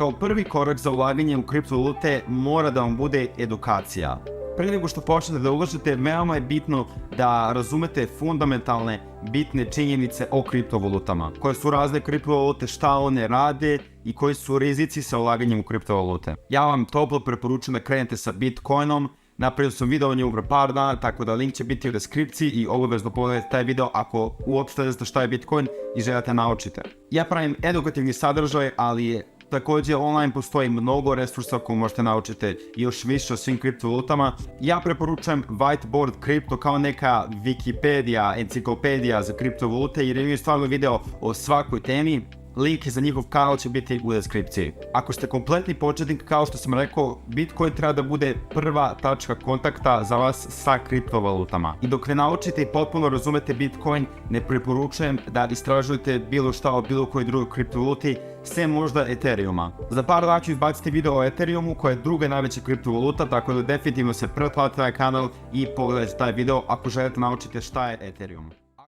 kao prvi korak za ulaganje u kriptovalute mora da vam bude edukacija. Pre nego što počnete da ulažete, veoma je bitno da razumete fundamentalne, bitne činjenice o kriptovalutama. Koje su razne kriptovalute, šta one rade i koji su rizici sa ulaganjem u kriptovalute. Ja vam toplo preporučujem da krenete sa Bitcoinom. Napravio sam video o njemu pre par dana, tako da link će biti u deskripciji i obavezno pogledajte taj video ako uopšte ne znate šta je Bitcoin i želite naučite. Ja pravim edukativni sadržaj, ali također online postoji mnogo resursa koje možete naučiti još više o svim kriptovalutama. Ja preporučujem Whiteboard Crypto kao neka Wikipedia, enciklopedija za kriptovalute jer imaju stvarno video o svakoj temi. Link za njihov kanal će biti u deskripciji. Ako ste kompletni početnik, kao što sam rekao, Bitcoin treba da bude prva tačka kontakta za vas sa kriptovalutama. I dok ne naučite i potpuno razumete Bitcoin, ne preporučujem da istražujete bilo šta o bilo kojoj drugoj kriptovaluti, sem možda Ethereuma. Za par dana ću izbaciti video o Ethereumu, koja je druga najveća kriptovaluta, tako da definitivno se pretplatite na kanal i pogledajte taj video ako želite naučiti šta je Ethereum.